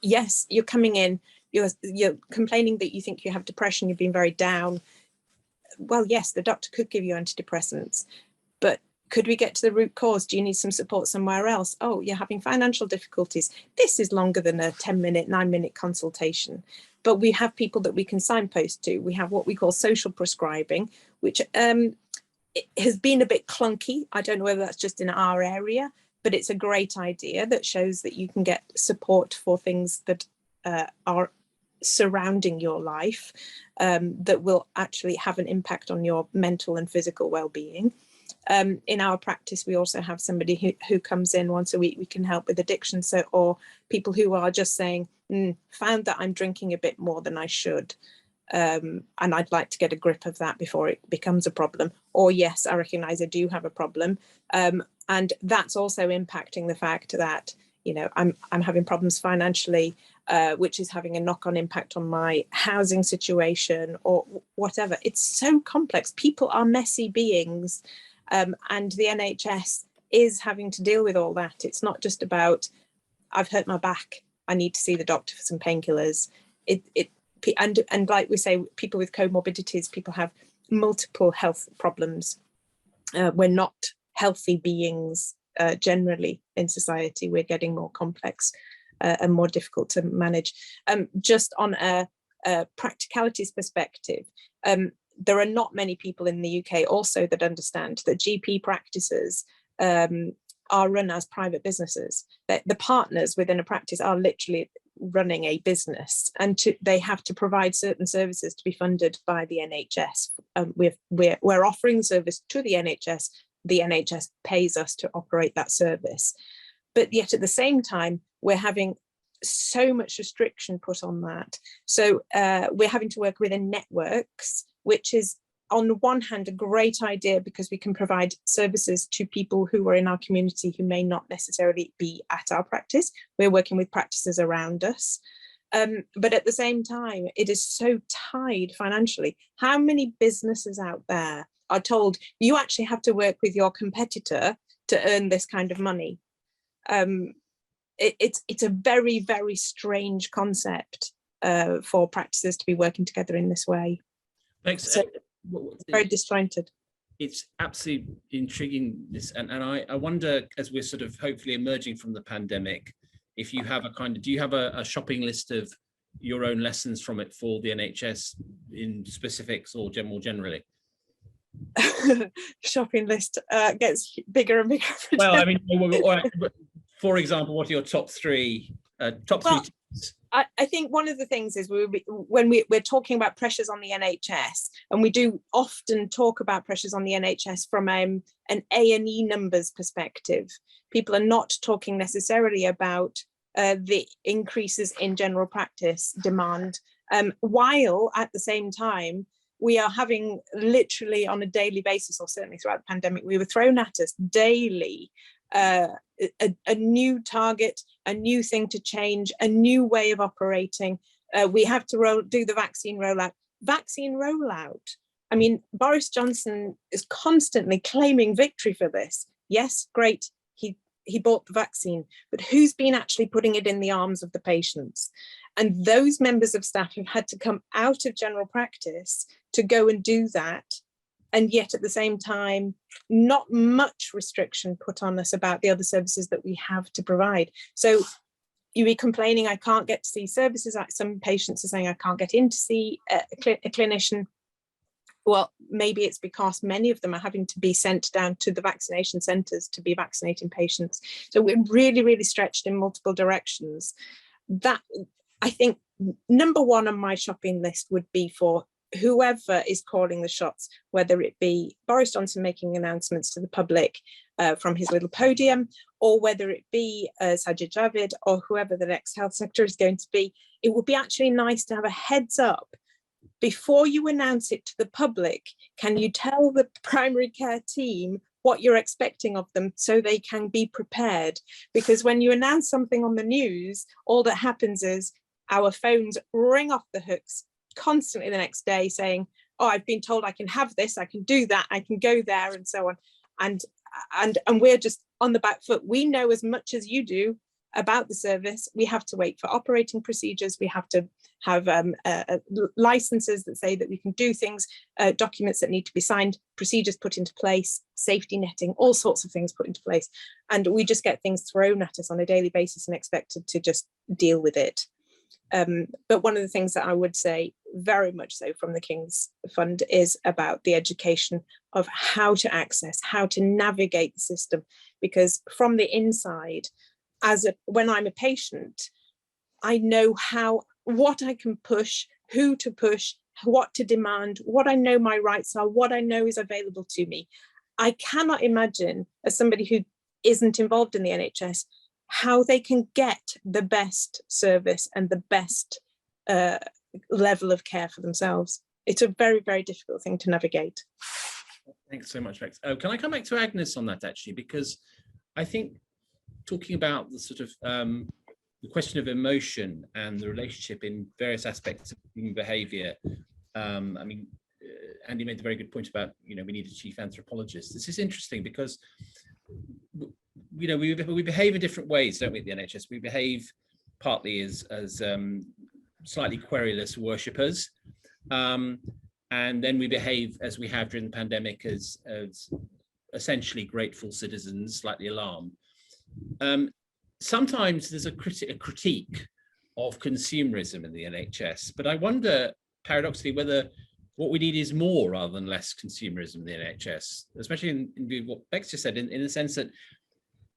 Yes, you're coming in, you're complaining that you think you have depression, you've been very down. Well, yes, the doctor could give you antidepressants, but could we get to the root cause? Do you need some support somewhere else? Oh, you're having financial difficulties. This is longer than a 10-minute, 9-minute consultation. But we have people that we can signpost to. We have what we call social prescribing, which it has been a bit clunky. I don't know whether that's just in our area, but it's a great idea that shows that you can get support for things that are surrounding your life that will actually have an impact on your mental and physical well-being. In our practice, we also have somebody who comes in once a week. We can help with addiction, or people who are just saying, found that I'm drinking a bit more than I should, and I'd like to get a grip of that before it becomes a problem. Or yes, I recognise I do have a problem, and that's also impacting the fact that I'm having problems financially, which is having a knock-on impact on my housing situation or whatever. It's so complex. People are messy beings. And the NHS is having to deal with all that. It's not just about, I've hurt my back, I need to see the doctor for some painkillers. And like we say, people with comorbidities, people have multiple health problems. We're not healthy beings generally in society. We're getting more complex and more difficult to manage. Just on a practicalities perspective, there are not many people in the UK also that understand that GP practices are run as private businesses. The partners within a practice are literally running a business, and they have to provide certain services to be funded by the NHS. We're offering service to the NHS. The NHS pays us to operate that service, but yet at the same time we're having so much restriction put on that. So we're having to work within networks, which is on the one hand a great idea because we can provide services to people who are in our community who may not necessarily be at our practice. We're working with practices around us. But at the same time, it is so tied financially. How many businesses out there are told you actually have to work with your competitor to earn this kind of money? It's a very, very strange concept for practices to be working together in this way. Thanks. So, very disjointed. It's absolutely intriguing, this, and I wonder, as we're sort of hopefully emerging from the pandemic, if you have do you have a shopping list of your own lessons from it for the NHS in specifics or more generally? Shopping list gets bigger and bigger. Well, I mean, for example, what are your top three tips? I think one of the things is when we're talking about pressures on the NHS, and we do often talk about pressures on the NHS from an A&E numbers perspective. People are not talking necessarily about the increases in general practice demand, while at the same time we are having literally on a daily basis, or certainly throughout the pandemic, we were thrown at us daily a new target, a new thing to change, a new way of operating. We have to do the vaccine rollout. I mean, Boris Johnson is constantly claiming victory for this. Yes, great, he bought the vaccine, but who's been actually putting it in the arms of the patients? And those members of staff have had to come out of general practice to go and do that. And yet at the same time, not much restriction put on us about the other services that we have to provide. So you'd be complaining, I can't get to see services. Some patients are saying I can't get in to see a clinician. Well, maybe it's because many of them are having to be sent down to the vaccination centres to be vaccinating patients. So we're really, really stretched in multiple directions. That, I think, number one on my shopping list would be for whoever is calling the shots, whether it be Boris Johnson making announcements to the public from his little podium, or whether it be Sajid Javid or whoever the next Health Secretary is going to be. It would be actually nice to have a heads up before you announce it to the public. Can you tell the primary care team what you're expecting of them so they can be prepared? Because when you announce something on the news, all that happens is our phones ring off the hooks constantly the next day saying, oh, I've been told I can have this, I can do that, I can go there, and so on. And we're just on the back foot. We know as much as you do about the service. We have to wait for operating procedures. We have to have licenses that say that we can do things, documents that need to be signed, procedures put into place, safety netting, all sorts of things put into place. And we just get things thrown at us on a daily basis and expected to just deal with it. But one of the things that I would say very much so from the King's Fund is about the education of how to access, how to navigate the system, because from the inside, when I'm a patient, I know what I can push, who to push, what to demand, what I know my rights are, what I know is available to me. I cannot imagine, as somebody who isn't involved in the NHS, how they can get the best service and the best level of care for themselves. It's a very, very difficult thing to navigate. Thanks so much, Bex. Can I come back to Agnes on that, actually? Because I think talking about the sort of the question of emotion and the relationship in various aspects of human behaviour. I mean, Andy made a very good point about, we need a chief anthropologist. This is interesting because we behave in different ways, don't we, at the NHS? We behave partly as slightly querulous worshippers, and then we behave as we have during the pandemic as essentially grateful citizens, slightly alarmed. Sometimes there's a critique of consumerism in the NHS, but I wonder, paradoxically, whether what we need is more rather than less consumerism in the NHS, especially in view of what Bex just said, in the sense that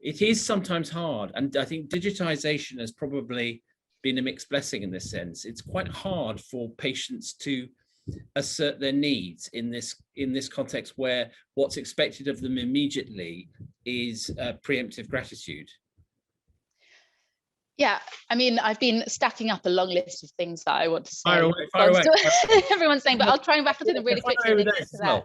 it is sometimes hard. And I think digitization has probably been a mixed blessing in this sense. It's quite hard for patients to assert their needs in this context where what's expected of them immediately is preemptive gratitude. Yeah, I mean, I've been stacking up a long list of things that I want to say. Fire away. Everyone's saying, but I'll try and rattle through them really quickly. And get to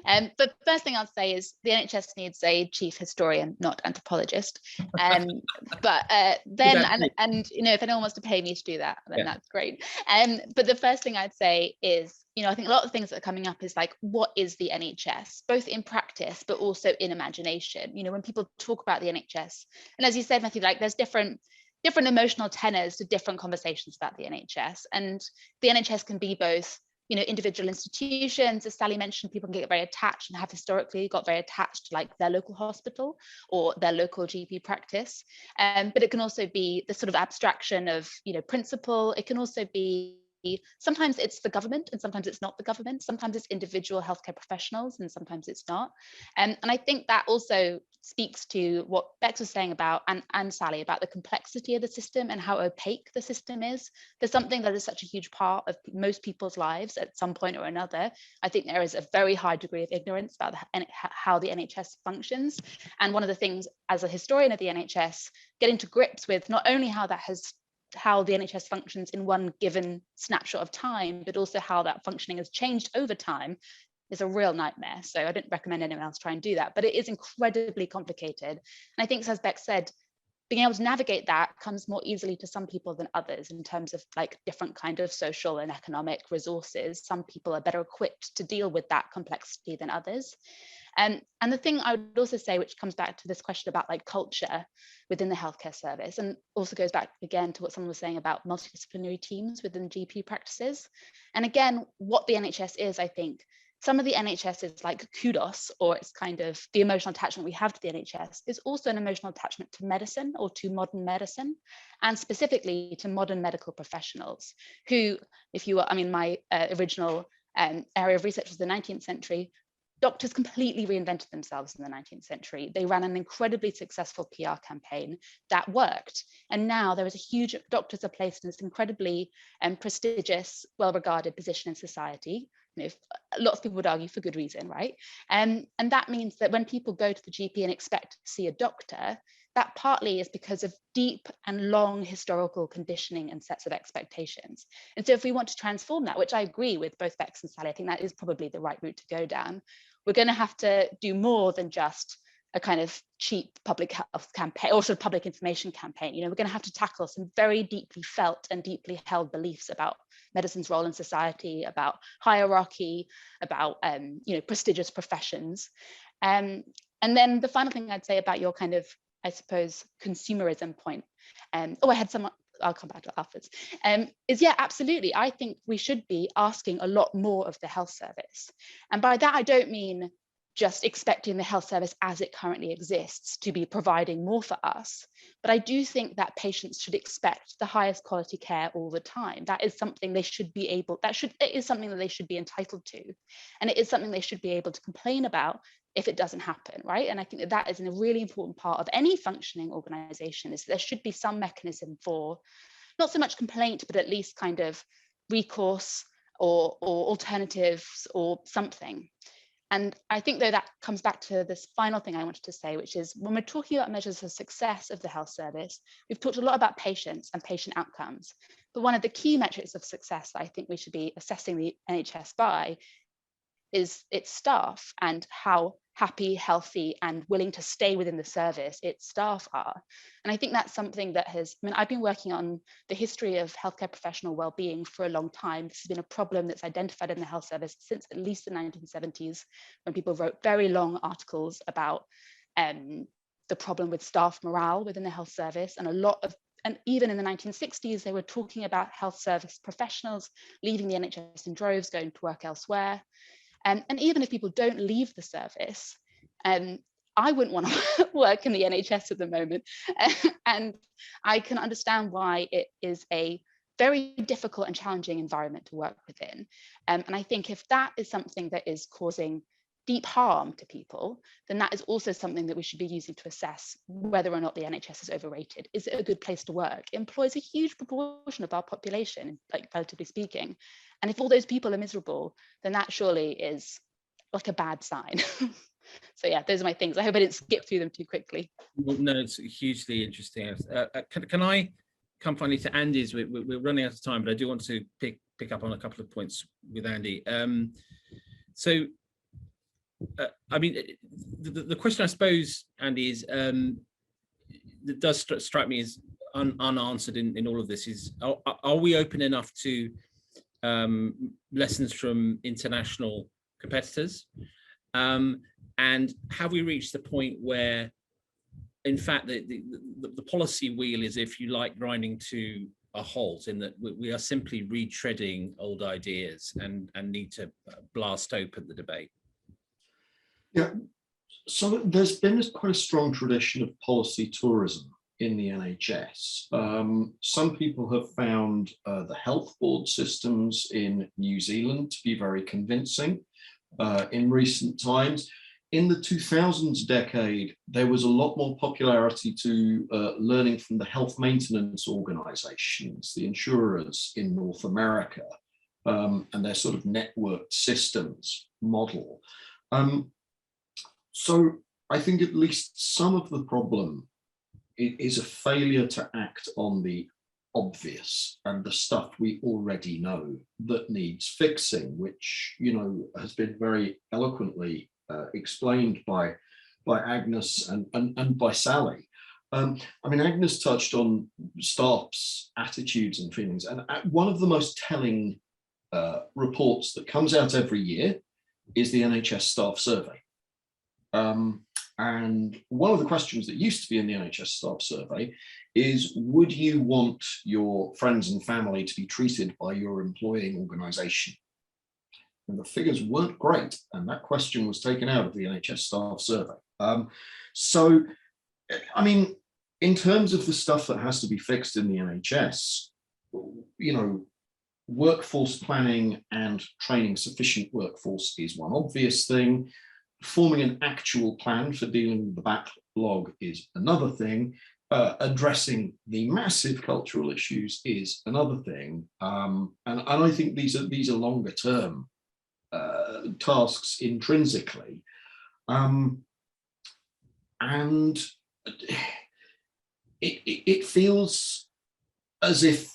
that. But first thing I'll say is the NHS needs a chief historian, not anthropologist. But then, and you know, if anyone wants to pay me to do that, then that's great. But the first thing I'd say is, you know, I think a lot of things that are coming up is like, what is the NHS, both in practice, but also in imagination? You know, when people talk about the NHS, and as you said, Matthew, like there's different emotional tenors to different conversations about the NHS, and the NHS can be both, you know, individual institutions. As Sally mentioned, people can get very attached and have historically got very attached to like their local hospital or their local GP practice. But it can also be the sort of abstraction of, you know, principle. It can also be, sometimes it's the government and sometimes it's not the government. Sometimes it's individual healthcare professionals and sometimes it's not. And I think that also speaks to what Bex was saying about, and Sally, about the complexity of the system and how opaque the system is. There's something that is such a huge part of most people's lives at some point or another. I think there is a very high degree of ignorance about how the NHS functions. And one of the things as a historian of the NHS, getting to grips with not only how the NHS functions in one given snapshot of time, but also how that functioning has changed over time, is a real nightmare. So I don't recommend anyone else try and do that, but it is incredibly complicated. And I think, as Beck said, being able to navigate that comes more easily to some people than others in terms of like different kind of social and economic resources. Some people are better equipped to deal with that complexity than others. And the thing I would also say, which comes back to this question about like culture within the healthcare service, and also goes back again to what someone was saying about multidisciplinary teams within GP practices. And again, what the NHS is, I think, some of the NHS is like kudos, or it's kind of the emotional attachment we have to the NHS is also an emotional attachment to medicine or to modern medicine, and specifically to modern medical professionals who, if you were, I mean, my original area of research was the 19th century. Doctors completely reinvented themselves in the 19th century. They ran an incredibly successful PR campaign that worked. And now there is a huge, doctors are placed in this incredibly prestigious, well-regarded position in society. You know, lots of people would argue for good reason, right? And that means that when people go to the GP and expect to see a doctor, that partly is because of deep and long historical conditioning and sets of expectations. And so if we want to transform that, which I agree with both Bex and Sally, I think that is probably the right route to go down, we're going to have to do more than just a kind of cheap public health campaign or sort of public information campaign. You know, we're going to have to tackle some very deeply felt and deeply held beliefs about medicine's role in society, about hierarchy, about you know, prestigious professions. And then the final thing I'd say about your kind of, I suppose, consumerism point. I had someone, I'll come back to it afterwards, is yeah, absolutely. I think we should be asking a lot more of the health service. And by that, I don't mean just expecting the health service as it currently exists to be providing more for us. But I do think that patients should expect the highest quality care all the time. That is something they should be able, it is something that they should be entitled to. And it is something they should be able to complain about if it doesn't happen, right? And I think that that is a really important part of any functioning organization, is there should be some mechanism for not so much complaint, but at least kind of recourse or alternatives or something. And I think, though, that comes back to this final thing I wanted to say, which is when we're talking about measures of success of the health service, we've talked a lot about patients and patient outcomes. But one of the key metrics of success that I think we should be assessing the NHS by is its staff and how happy, healthy, and willing to stay within the service its staff are. And I think that's something that has, I mean, I've been working on the history of healthcare professional well-being for a long time. This has been a problem that's identified in the health service since at least the 1970s, when people wrote very long articles about the problem with staff morale within the health service. And even in the 1960s, they were talking about health service professionals leaving the NHS in droves, going to work elsewhere. And even if people don't leave the service, I wouldn't want to work in the NHS at the moment. And I can understand why it is a very difficult and challenging environment to work within. And I think if that is something that is causing deep harm to people, then that is also something that we should be using to assess whether or not the NHS is overrated. Is it a good place to work? It employs a huge proportion of our population, like relatively speaking. And if all those people are miserable, then that surely is like a bad sign. So yeah, those are my things. I hope I didn't skip through them too quickly. Well, no, it's hugely interesting. Can I come finally to Andy's? We're running out of time, but I do want to pick up on a couple of points with Andy. I mean, the question I suppose, Andy, is that does strike me as unanswered in all of this is, are we open enough to lessons from international competitors? And have we reached the point where, in fact, the policy wheel is, if you like, grinding to a halt, in that we are simply retreading old ideas and need to blast open the debate? Yeah, so there's been quite a strong tradition of policy tourism in the NHS. Some people have found the health board systems in New Zealand to be very convincing in recent times. In the 2000s decade, there was a lot more popularity to learning from the health maintenance organizations, the insurers in North America, and their sort of networked systems model. So I think at least some of the problem is a failure to act on the obvious and the stuff we already know that needs fixing, which, you know, has been very eloquently explained by Agnes and by Sally. I mean, Agnes touched on staff's attitudes and feelings, and one of the most telling reports that comes out every year is the NHS staff survey. And one of the questions that used to be in the NHS staff survey is, would you want your friends and family to be treated by your employing organisation? And the figures weren't great, and that question was taken out of the NHS staff survey. So, I mean, in terms of the stuff that has to be fixed in the NHS, you know, workforce planning and training sufficient workforce is one obvious thing. Forming an actual plan for dealing with the backlog is another thing. Addressing the massive cultural issues is another thing. And I think these are longer term tasks intrinsically. And it feels as if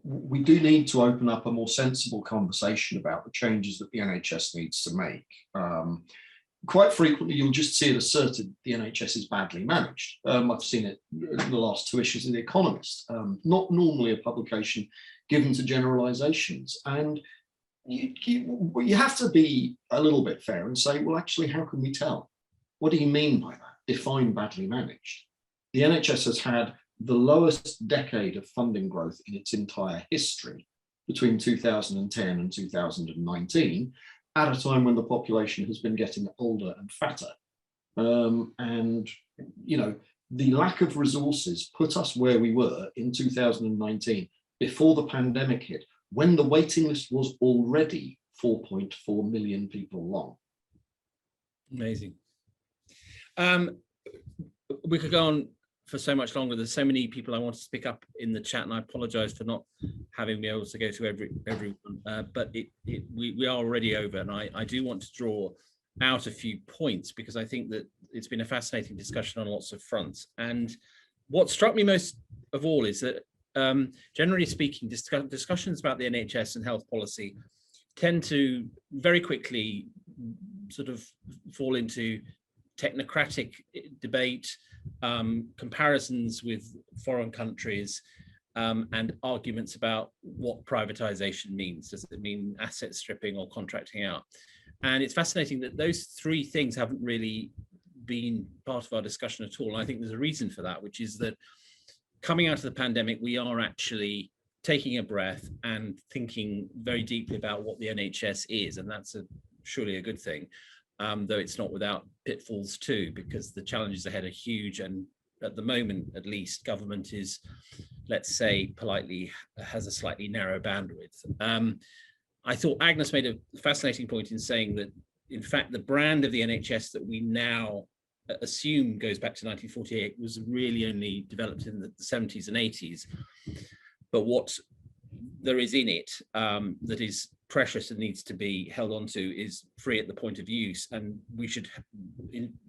we do need to open up a more sensible conversation about the changes that the NHS needs to make. Quite frequently, you'll just see it asserted the NHS is badly managed. I've seen it in the last two issues of The Economist, not normally a publication given to generalizations. And you have to be a little bit fair and say, well, actually, how can we tell? What do you mean by that? Define badly managed. The NHS has had the lowest decade of funding growth in its entire history between 2010 and 2019, at a time when the population has been getting older and fatter. And, you know, the lack of resources put us where we were in 2019 before the pandemic hit, when the waiting list was already 4.4 million people long. Amazing. We could go on for so much longer. There's so many people I wanted to pick up in the chat, and I apologize for not having been able to go to everyone, but we are already over, and I do want to draw out a few points, because I think that it's been a fascinating discussion on lots of fronts. And what struck me most of all is that generally speaking, discussions about the NHS and health policy tend to very quickly sort of fall into technocratic debate, comparisons with foreign countries, and arguments about what privatization means. Does it mean asset stripping or contracting out? And it's fascinating that those three things haven't really been part of our discussion at all. And I think there's a reason for that, which is that coming out of the pandemic, we are actually taking a breath and thinking very deeply about what the NHS is, and that's surely a good thing. Though it's not without pitfalls too, because the challenges ahead are huge, and at the moment, at least, government is, let's say politely, has a slightly narrow bandwidth. I thought Agnes made a fascinating point in saying that in fact, the brand of the NHS that we now assume goes back to 1948 was really only developed in the 70s and 80s. But what there is in it that is precious and needs to be held on to is free at the point of use, and we should,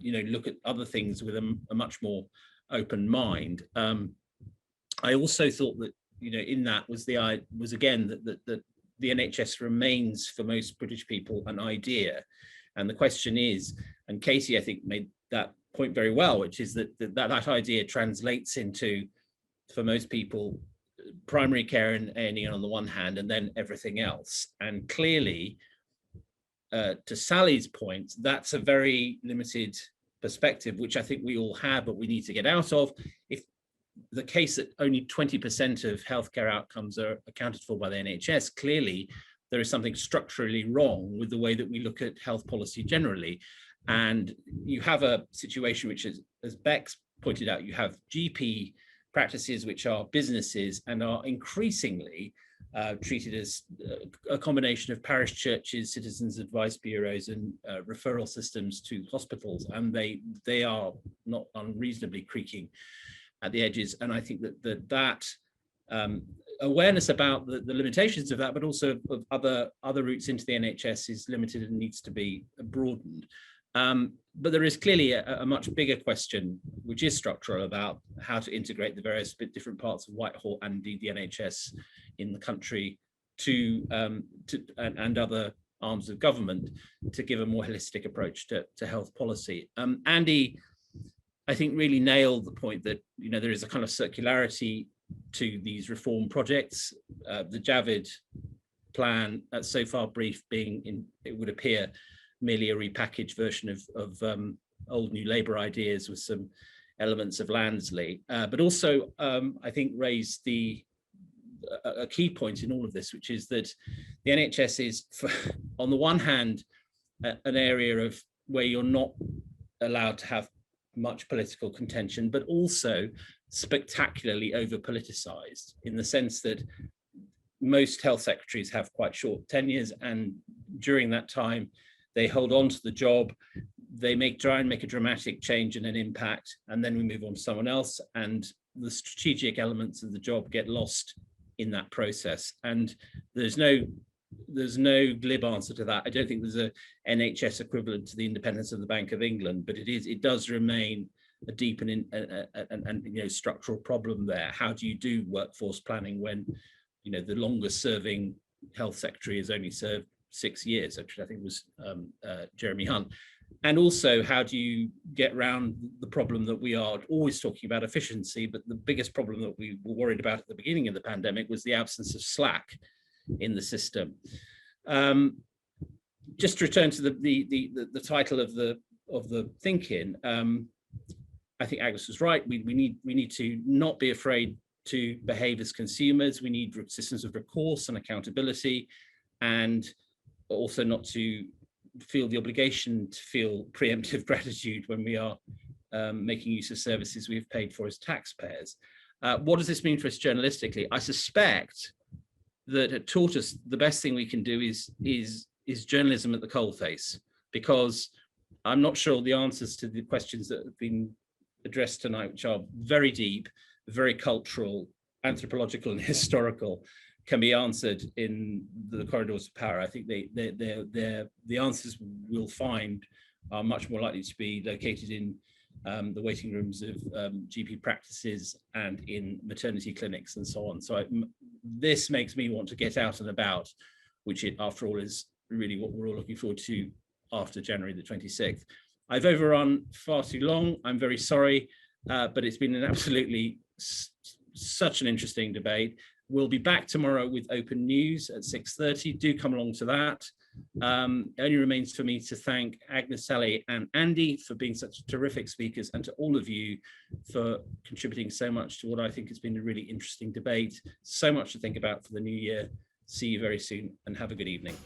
look at other things with a much more open mind. I also thought that, in that was again that the NHS remains for most British people an idea, and the question is, and Katie I think made that point very well, which is that idea translates into, for most people, primary care and A&E on the one hand, and then everything else. And clearly, to Sally's point, that's a very limited perspective, which I think we all have, but we need to get out of. If the case that only 20% of healthcare outcomes are accounted for by the NHS, clearly there is something structurally wrong with the way that we look at health policy generally. And you have a situation which is, as Bex pointed out, you have GP practices which are businesses and are increasingly treated as a combination of parish churches, citizens advice bureaus, and referral systems to hospitals, and they are not unreasonably creaking at the edges. And I think that awareness about the limitations of that, but also of other routes into the NHS, is limited and needs to be broadened. But there is clearly a much bigger question, which is structural, about how to integrate the various different parts of Whitehall and indeed the NHS in the country and other arms of government to give a more holistic approach to health policy. Andy, I think, really nailed the point that there is a kind of circularity to these reform projects. The Javid plan, so far brief, being it would appear merely a repackaged version of old New Labour ideas with some elements of Lansley, but also I think raised a key point in all of this, which is that the NHS is, on the one hand, an area of where you're not allowed to have much political contention, but also spectacularly over politicized, in the sense that most health secretaries have quite short tenures, and during that time they hold on to the job, they try and make a dramatic change and an impact, and then we move on to someone else, and the strategic elements of the job get lost in that process. And there's no glib answer to that. I don't think there's a NHS equivalent to the independence of the Bank of England, but it does remain a deep and structural problem there. How do you do workforce planning when the longest serving health secretary has only served 6 years, actually I think it was Jeremy Hunt? And also, how do you get around the problem that we are always talking about, efficiency, but the biggest problem that we were worried about at the beginning of the pandemic was the absence of slack in the system. Just to return to the title of the thinking, I think Agnes was right. We need to not be afraid to behave as consumers. We need systems of recourse and accountability, and also not to feel the obligation to feel preemptive gratitude when we are making use of services we've paid for as taxpayers. What does this mean for us journalistically? I suspect that at Tortoise, the best thing we can do is journalism at the coalface, because I'm not sure the answers to the questions that have been addressed tonight, which are very deep, very cultural, anthropological, and historical, can be answered in the corridors of power. I think the answers we'll find are much more likely to be located in the waiting rooms of GP practices and in maternity clinics and so on. So this makes me want to get out and about, which after all is really what we're all looking forward to after January the 26th. I've overrun far too long. I'm very sorry, but it's been an absolutely such an interesting debate. We'll be back tomorrow with open news at 6:30. Do come along to that. It only remains for me to thank Agnes, Sally, and Andy for being such terrific speakers, and to all of you for contributing so much to what I think has been a really interesting debate. So much to think about for the new year. See you very soon, and have a good evening.